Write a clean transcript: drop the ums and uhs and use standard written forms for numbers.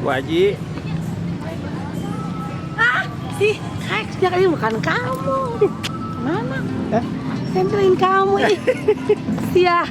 Waji. Si Rex dia kali bukan kamu. Mana? Sentuhin kamu ih. Sia.